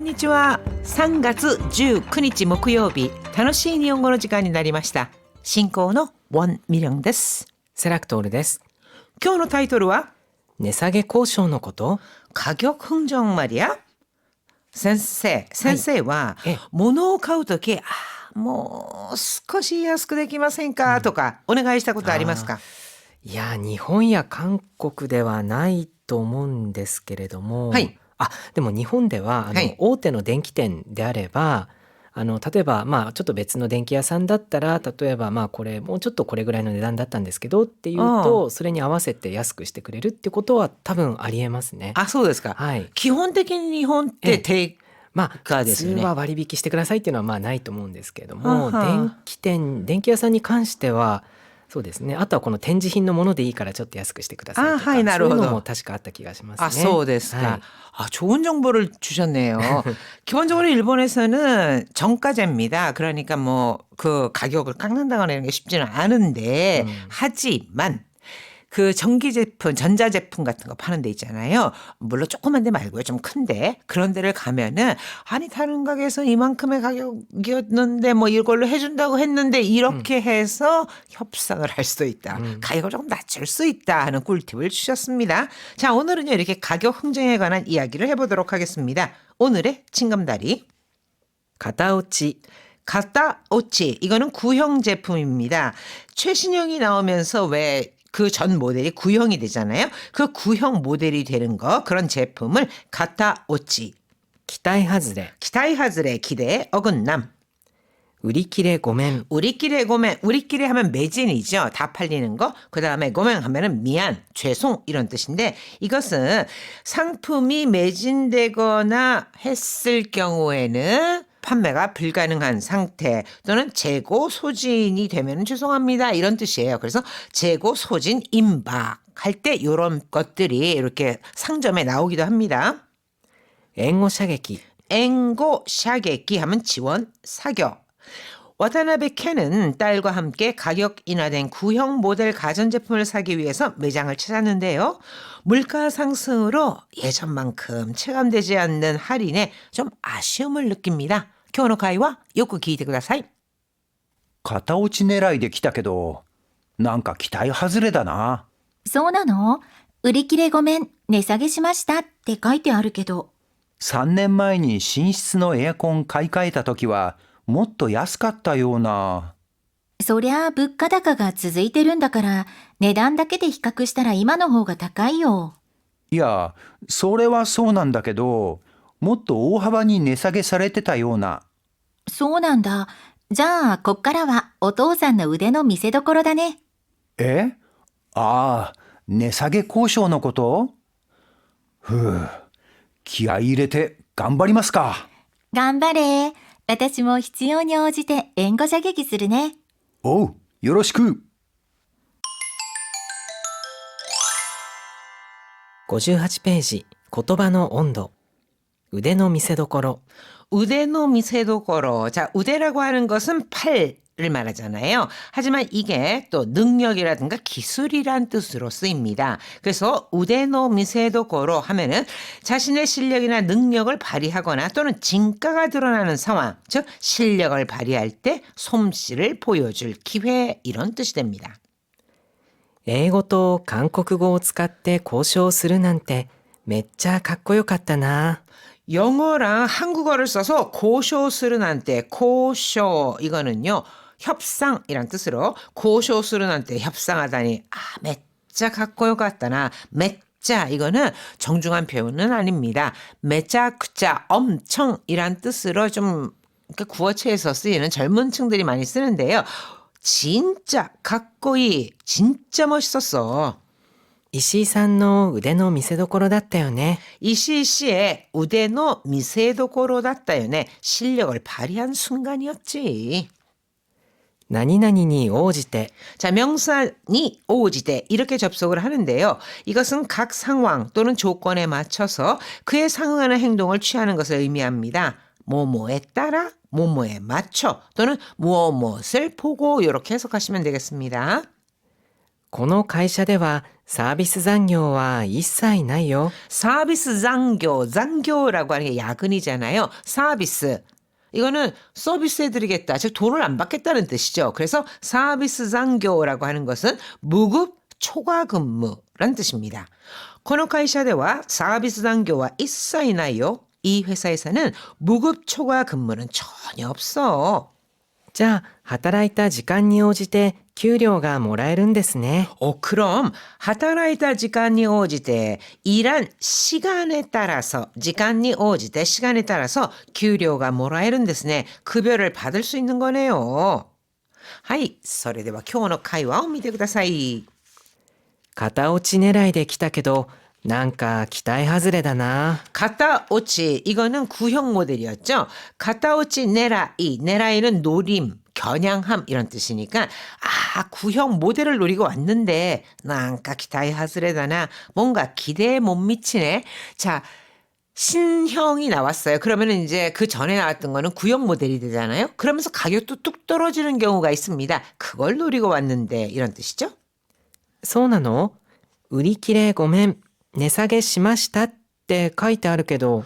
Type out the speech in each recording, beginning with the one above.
こんにちは。3月19日木曜日、楽しい日本語の時間になりました。進行のウォン・ミリョンです。セラクトールです。今日のタイトルは値下げ交渉のこと？ 가격흥정 말이야? 先生は物を買うとき、もう少し安くできませんか、とかお願いしたことありますか？いや、日本や韓国ではないと思うんですけれども、はい。でも日本でははい。大手の電気店であれば、例えばちょっと別の電気屋さんだったら、例えばこれもうちょっとこれぐらいの値段だったんですけどっていうと、それに合わせて安くしてくれるってことは多分ありえますね。そうですか。はい。基本的に日本って定価普ですよね。通は割引してくださいっていうのはないと思うんですけれどはも、は電気屋さんに関してはそうですね。あとはこの展示品のものでいいからちょっと安くしてくださいとか、はい、なるほど。そういうのも確かあった気がしますね。そうですか。はい。 좋은 정보를 주셨네요. 기본적으로 일본에서는 정가제입니다. 그러니까 뭐 그 가격을 깎는다거나 이런 게 쉽지는 않은데, 하지만 그 전기 제품, 전자 제품 같은 거 파는 데 있잖아요. 물론 조그만 데 말고요. 좀 큰데. 그런 데를 가면은 아니 다른 가게에서 이만큼의 가격이었는데 뭐 이걸로 해준다고 했는데 이렇게 해서 협상을 할 수도 있다. 가격을 조금 낮출 수 있다 하는 꿀팁을 주셨습니다. 자, 오늘은요 이렇게 가격 흥정에 관한 이야기를 해보도록 하겠습니다. 오늘의 징검다리. 型落ち 가따오치. 이거는 구형 제품입니다. 최신형이 나오면서 왜 그 전 모델이 구형이 되잖아요. 그 구형 모델이 되는 거, 그런 제품을 가따오치. 期待外れ 기타이 하즈레 기대 어긋남. 売り切れごめん 우리끼리 고멘. 우리끼리 하면 매진이죠. 다 팔리는 거. 그 다음에 고멘 하면은 미안, 죄송 이런 뜻인데, 이것은 상품이 매진되거나 했을 경우에는 판매가 불가능한 상태 또는 재고 소진이 되면 죄송합니다 이런 뜻이에요. 그래서 재고 소진 임박 할 때 이런 것들이 이렇게 상점에 나오기도 합니다. 援護射撃 앵고 샤게끼 하면 지원 사격. 와타나베 켄은 딸과 함께 가격 인하된 구형 모델 가전제품을 사기 위해서 매장을 찾았는데요. 물가 상승으로 예전만큼 체감되지 않는 할인에 좀 아쉬움을 느낍니다. 교노 가이와 요구 기이테 쿠다사이. 型落ち狙いで来たけど、なんか期待外れだな。そうなの？売り切れごめん、値下げしましたって書いてあるけど。3年前に寝室のエアコン買い替えた時はもっと安かったような。そりゃあ物価高が続いてるんだから、値段だけで比較したら今の方が高いよ。いや、それはそうなんだけど、もっと大幅に値下げされてたような。そうなんだ。じゃあ、こっからはお父さんの腕の見せ所だね。え？値下げ交渉のこと？気合い入れて頑張りますか。頑張れ。私も必要に応じて援護射撃するね。おう、よろしく。58ページ言葉の温度腕の見せ所 우데노 미세도코로. 자, 우데라고 하는 것은 팔을 말하잖아요. 하지만 이게 또 능력이라든가 기술이란 뜻으로 쓰입니다. 그래서 우데노 미세도코로 하면은 자신의 실력이나 능력을 발휘하거나 또는 진가가 드러나는 상황, 즉 실력을 발휘할 때 솜씨를 보여줄 기회, 이런 뜻이 됩니다. 英語と韓国語を使って交渉するなんてめっちゃかっこよかったな。 영어랑 한국어를 써서 고쇼스르난테, 고쇼 이거는요 협상이란 뜻으로, 고쇼스르난테 협상하다니 매짜 갖고요 같다나. 매짜 이거는 정중한 표현은 아닙니다. 매짜 크짜 엄청이란 뜻으로 좀 구어체에서 쓰이는 젊은 층들이 많이 쓰는데요. 진짜 가꼬이, 진짜 멋있었어. 石井さんの腕の見せ所だったよね。 이시이 씨의 우대노 미세도코로 닿다요네. 실력을 발휘한 순간이었지. 何々に応じて 자, 명사니 오지대 이렇게 접속을 하는데요. 이것은 각 상황 또는 조건에 맞춰서 그에 상응하는 행동을 취하는 것을 의미합니다. 뭐뭐에 따라, 뭐뭐에 맞춰 또는 무엇을 보고, 이렇게 해석하시면 되겠습니다. この会社ではサービス残業は一切ないよ。 서비스 잔교, 잔교라고 하는 게 야근이잖아요. 서비스. 이거는 서비스 해드리겠다. 즉 돈을 안 받겠다는 뜻이죠. 그래서 서비스 잔교라고 하는 것은 무급 초과 근무라는 뜻입니다. この会社では 서비스 잔교와 있사이나요. 이 회사에서는 무급 초과 근무는 전혀 없어. じゃあ働いた時間に応じて給料がもらえるんですね。 그럼 하타라이다 시간이 오지대 일한 시간에 따라서 시간이 오지대 시간에 따라서給料が もらえるんですね. 급여를 받을 수 있는 거네요. はい、それでは今日の会話を見てください. 片落ち狙いで来たけどなんか期待外れだな。 가타오치 이거는 구형 모델이었죠. 가타오치 내라이 내라이는 노림 겨냥함 이런 뜻이니까 구형 모델을 노리고 왔는데 난까 기타이 하스레다나 뭔가 기대에 못 미치네. 자, 신형이 나왔어요. 그러면 이제 그 전에 나왔던 거는 구형 모델이 되잖아요. 그러면서 가격도 뚝 떨어지는 경우가 있습니다. 그걸 노리고 왔는데 이런 뜻이죠. そうなの？売り切れごめん。値下げしましたって書いてあるけど。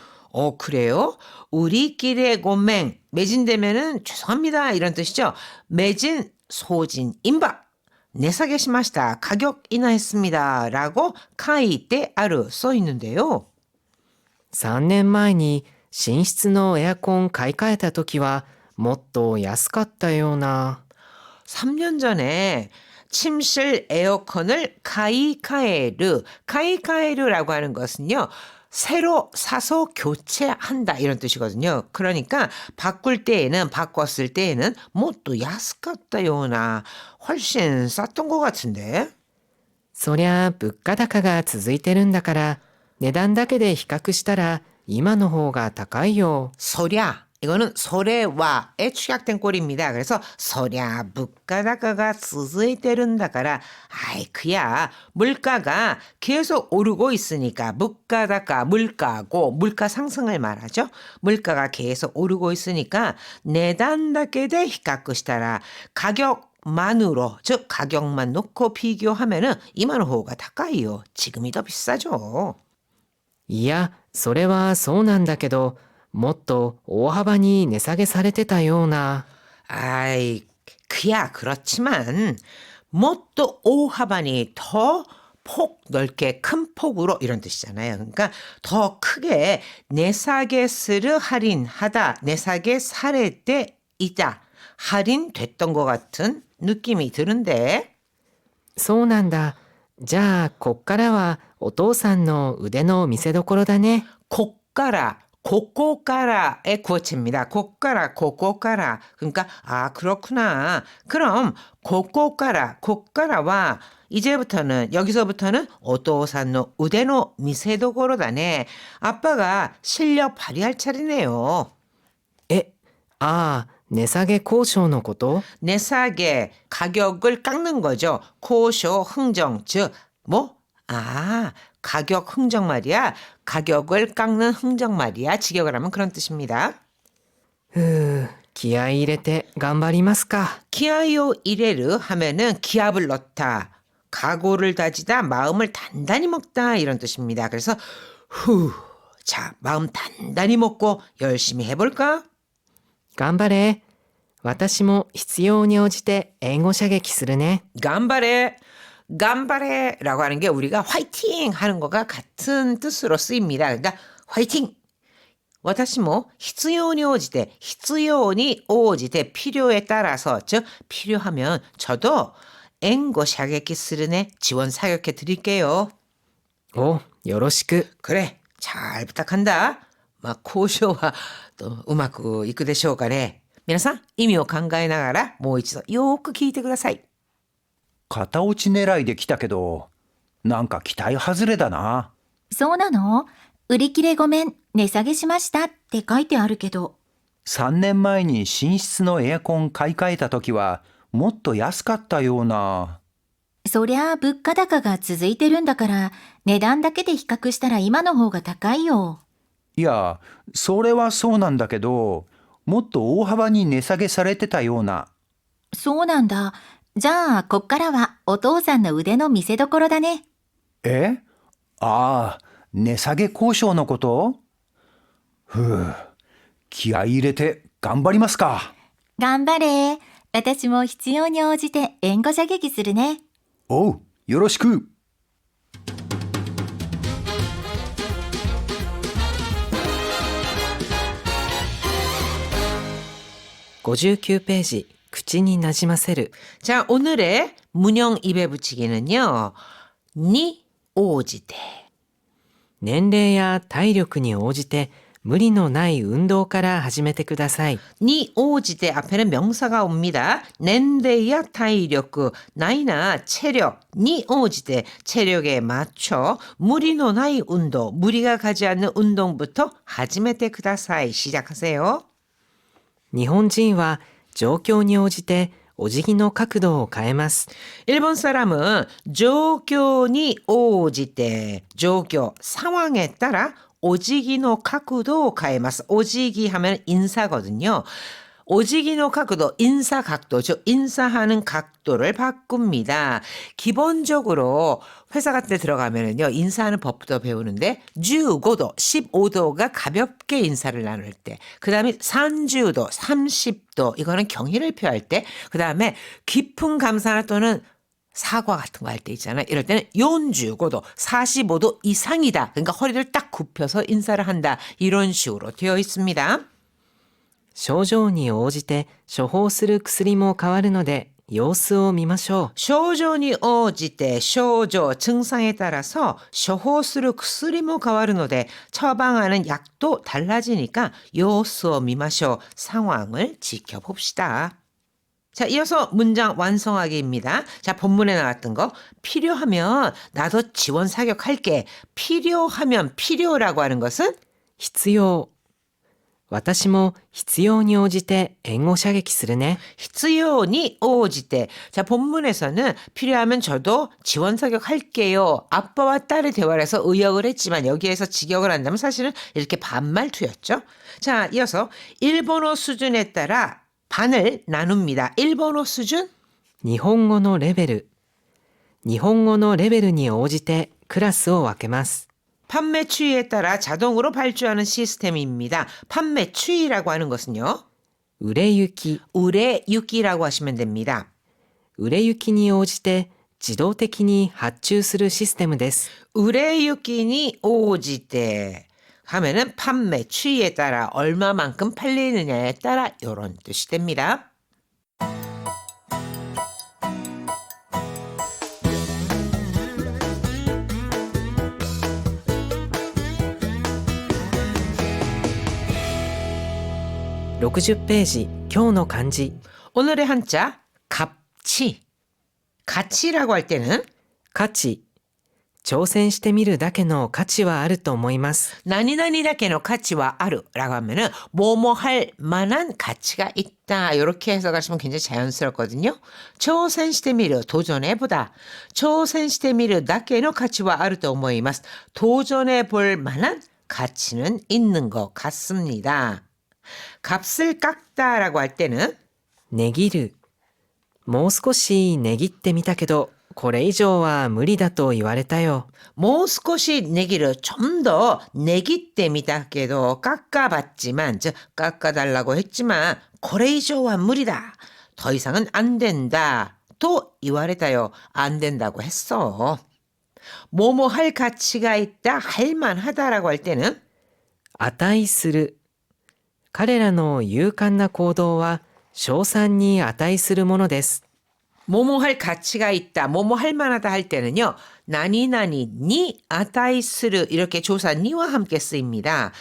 그래요? 우리끼리 고맹 매진되면은 죄송합니다 이런 뜻이죠. 매진, 소진, 임박 내사게 시마시다 가격 인하했습니다 라고 카이테 아르 써 있는데요. 3年前に寝室のエアコン買い替えた時はもっと安かったような。 3년 전에 침실 에어컨을 카이카에르라고 하는 것은요. 새로 사서 교체한다 이런 뜻이거든요. 그러니까 바꿨을 때에는 뭐 또 야스갔다요나 훨씬 쌌던 것 같은데. そりゃ物価高が続いてるんだから値段だけで比較したら今の方が高いよ。 소랴 이거는 소래와에 축약된 꼴입니다. 그래서 소랴 물가다가가 스스이때른다가라 아이 그야 물가가 계속 오르고 있으니까 물가다가 물가고 물가 상승을 말하죠. 물가가 계속 오르고 있으니까 내단다게대 히카쿠시타라 가격만으로 즉 가격만 놓고 비교하면은 이만 호가 다까이요. 지금이 더 비싸죠. いやそれはそうなんだけどもっと大幅に値下げされてたような。 아이, 그야 그렇지만 뭐또 오하반이 더 폭 넓게 큰 폭으로 이런 뜻이잖아요. 그러니까 더 크게 내사게스를 할인하다, 내사게 사례때 이다, 할인됐던 것 같은 느낌이 드는데. そうなんだ。じゃあこっからはお父さんの腕の見せ所だね。 고가라. 고꼬까라의 구어체입니다. 고꼬까라. 그러니까 그렇구나. 그럼 고꼬까라와 여기서부터는 오토산노 우데노 미세도고로다네. 아빠가 실력 발휘할 차례네요. 値下げ交渉のこと？ 내사게 가격을 깎는 거죠. 고쇼 흥정 즉 가격 흥정 말이야. 가격을 깎는 흥정 말이야. 직역을 하면 그런 뜻입니다. 気合い入れて頑張りますか。 기아요 이레르 하면은 기압을 넣다. 각오를 다지다. 마음을 단단히 먹다. 이런 뜻입니다. 그래서 자, 마음 단단히 먹고 열심히 해볼까? 頑張れ。私も必要に応じて援護射撃するね。 간바레라고 하는 게 우리가 화이팅 하는 거가 같은 뜻으로 쓰입니다. 그러니까 화이팅. 私も必要に応じて필요에 따라서 즉 필요하면 저도援護 射撃 するね 지원 사격해 드릴게요. お、よろしく。 그래, 잘 부탁한다. 고쇼와 또 우마쿠 이쿠でしょうかね. 皆さん意味を考えながらもう一度よーく聞いてください. 片落ち狙いで来たけどなんか期待外れだな。そうなの？売り切れごめん、値下げしましたって書いてあるけど。3年前に寝室のエアコン買い替えた時はもっと安かったような。そりゃあ物価高が続いてるんだから値段だけで比較したら今の方が高いよ。いや、それはそうなんだけどもっと大幅に値下げされてたような。そうなんだ。じゃあ、こっからはお父さんの腕の見せ所だね。えああ、値下げ交渉のこと？ふう、気合い入れて頑張りますか。頑張れ。私も必要に応じて援護射撃するね。おう、よろしく。59ページ、口になじませる。 자, 오늘의 문형 입에 붙이기는요. 니 오지대. 年齢や体力に応じて無理のない運動から始めてください。 니 오지대 앞에는 명사가 옵니다. 낸데야 타이력, 나이나 체력, 니 오지대 체력에 맞춰 무리노 나이 운동, 무리가 가지 않는 운동부터 하지메테 쿠다사이 시작하세요. 日本人は状況に応じてお辞儀の角度を変えます。 일본 사람은 조교니 오지대, 조교, 상황에 따라 오지기노 각도도 가에마스. 오지기 하면 인사거든요. 오지기노 각도, 인사 각도, 즉 인사하는 각도를 바꿉니다. 기본적으로 회사 같은 데 들어가면은요, 인사하는 법부터 배우는데 15도, 15도가 가볍게 인사를 나눌 때, 그 다음에 30도, 30도, 이거는 경의를 표할 때, 그 다음에 깊은 감사나 또는 사과 같은 거 할 때 있잖아요. 이럴 때는 45도, 45도 이상이다. 그러니까 허리를 딱 굽혀서 인사를 한다. 이런 식으로 되어 있습니다. 症状に応じて処方する薬も変わるので様子を見ましょう。 症状に応じて 症状, 증상에 따라서 処方する薬も変わるので 처방하는 약도 달라지니까 様子を見ましょう. 상황을 지켜봅시다. 자, 이어서 문장 완성하기입니다. 자, 본문에 나왔던 거. 필요하면 나도 지원 사격할게. 필요하면 필요라고 하는 것은 必要。私も必要に応じて援護射撃するね。 必要に応じて. 자, 본문에서는 필요하면 저도 지원 사격할게요. 아빠와 딸의 대화를 해서 의역을 했지만 여기에서 직역을 한다면 사실은 이렇게 반말투였죠. 자, 이어서 일본어 수준에 따라 반을 나눕니다. 일본어 수준? 日本語のレベル。日本語のレベルに応じてクラスを分けます。 판매 추이에 따라 자동으로 발주하는 시스템입니다. 판매 추이라고 하는 것은요. 売れ行き。 우레유키라고 하시면 됩니다. 売れ行きに応じて自動的に発注するシステムです。 우레유키니 오지대 하면은 판매 추이에 따라 얼마만큼 팔리느냐에 따라 이런 뜻이 됩니다.60ページ、今日の漢字。 오늘의 한자 값치. 가치라고 할 때는 価値。挑戦してみるだけの価値はあると思います。 나니나니다케노 가치와 아르라고 하면은 뭐뭐 할 만한 가치가 있다. 이렇게 해석하시면 굉장히 자연스럽거든요. 초센시테미르 도전해보다. 초센시테미르 다케노 가치와 아르と 思います. 도전해볼 만한 가치는 있는 것 같습니다. 값을 깎다라고 할 때는 値切る。もう少し値切ってみたけど、これ以上は無理だと言われたよ。 모스코시 내기를 좀 더 내기 때미다께도 깎아봤지만, 즉 깎아달라고 했지만 고레이조와 무리다. 더 이상은 안 된다. 또 이와레다요. 안 된다고 했어. 뭐뭐 할 가치가 있다, 할만하다라고 할 때는 値する。彼らの勇敢な行動は称賛に値するものです。 뭐뭐 할 가치가 있다, 뭐뭐 할 만하다 할 때는요. 나니나니 니 아타이스르 이렇게 조사 니와 함께 쓰입니다.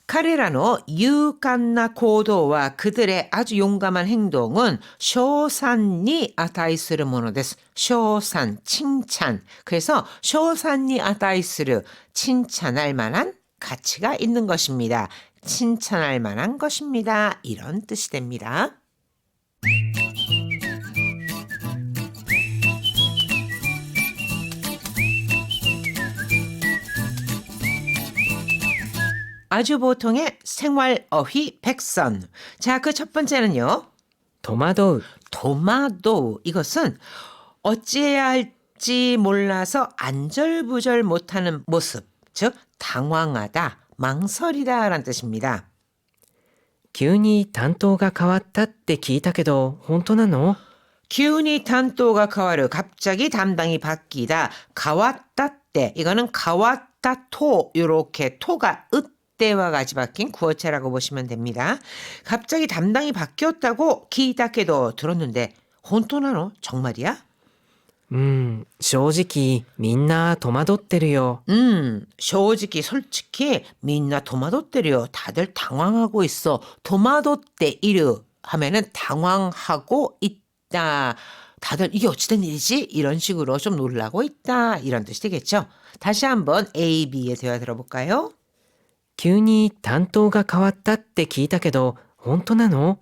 카레라노 유간나 고도와 그들의 아주 용감한 행동은 쇼산니 아타이스르 모노데스. 쇼산, 칭찬. 그래서 쇼산니 아타이스르, 칭찬할 만한 가치가 있는 것입니다. 칭찬할 만한 것입니다. 이런 뜻이 됩니다. 아주 보통의 생활 어휘 백선. 자, 그 첫 번째는요. 戸惑う 도마도 이것은 어찌해야 할지 몰라서 안절부절 못하는 모습, 즉 당황하다, 망설이다라는 뜻입니다. 急に担当が変わったって聞いたけど本当なの 기운이 단도가 가와르 갑자기 담당이 바뀌다 가왔다 때 이거는 가왔다 토 요렇게 토가 으때와 같이 바뀐 구어체라고 보시면 됩니다. 갑자기 담당이 바뀌었다고 기다케도 들었는데 혼토나노 정말이야? 正直みんな戸惑ってるよ 솔직히 민나 도마도때려 다들 당황하고 있어. 도마도때 이르 하면은 당황하고 있다. 다들 이게 어찌된 일이지? 이런 식으로 좀 놀라고 있다. 이런 뜻이 되겠죠. 다시 한번 A, B의 대화 들어볼까요? 急に担当が変わったって聞いたけど本当なの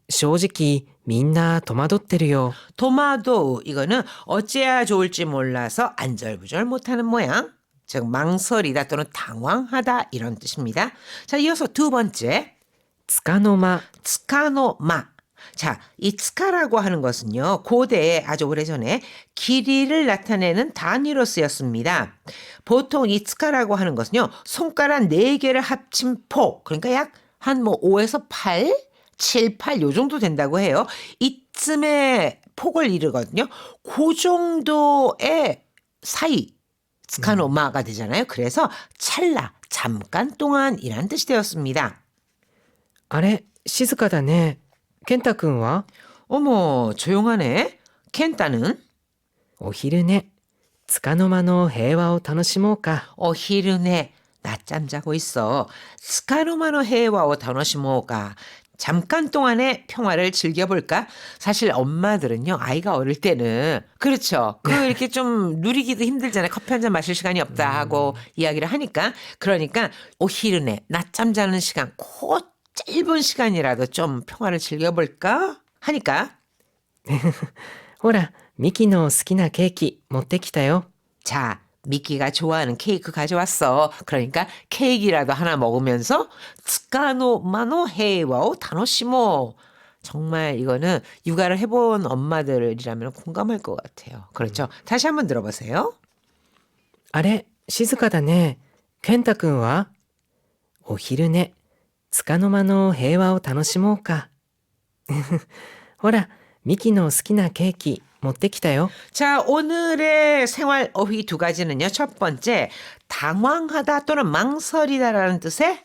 正直みんな戸惑ってるよ 도마도 이거는 어찌해야 좋을지 몰라서 안절부절 못하는 모양. 즉 망설이다 또는 당황하다 이런 뜻입니다. 자, 이어서 두 번째 つかの間 tsukano-ma. 자, 이 tsukara고 하는 것은요. 고대에 아주 오래전에 길이를 나타내는 단위로 쓰였습니다. 보통 이 tsukara고 하는 것은요. 손가락 4개를 합친 폭. 그러니까 약 한 5에서 8, 7, 8 요 정도 된다고 해요. 이쯤의 폭을 이루거든요. 그 정도의 사이 tsukano-ma가 되잖아요. 그래서 찰나, 잠깐 동안이란 뜻이 되었습니다. あれ静かだね健太くんは 어머, 조용하네. 켄타는 お昼寝つかの間の平和を楽しもうか 히르네 낮잠 자고 있어. 스카노마노 헤와오 다노시모가 잠깐 동안의 평화를 즐겨볼까? 사실 엄마들은요, 아이가 어릴 때는, 그렇죠. 이렇게 좀 누리기도 힘들잖아요. 커피 한 잔 마실 시간이 없다 하고 이야기를 하니까. 그러니까, 오히르네, 낮잠 자는 시간, 그 짧은 시간이라도 좀 평화를 즐겨볼까? 하니까, ほらミキの好きなケーキ持ってきたよ 자, 미끼가 좋아하는 케이크 가져왔어. 그러니까 케이크라도 하나 먹으면서 tsukano-ma노 헤이와오 다노시모. 정말 이거는 육아를 해본 엄마들이라면 공감할 것 같아요. 그렇죠. 다시 한번 들어보세요. あれ静かだね健太くんはお昼寝つかの間の平和を楽しもうかほらミキの好きなケーキ持ってきたよ 자, 오늘의 생활 어휘 두 가지는요. 첫 번째, 당황하다 또는 망설이다라는 뜻의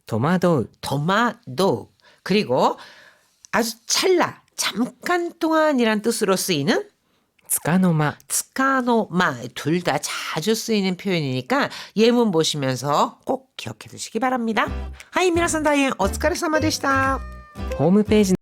戸惑う 도마도. 그리고 아주 찰나, 잠깐 동안이란 뜻으로 쓰이는 つかの間 tsukano-ma 둘 다 자주 쓰이는 표현이니까 예문 보시면서 꼭 기억해 두시기 바랍니다. 하이, 미나산 다이엔 오츠카레사마でした. ホームページ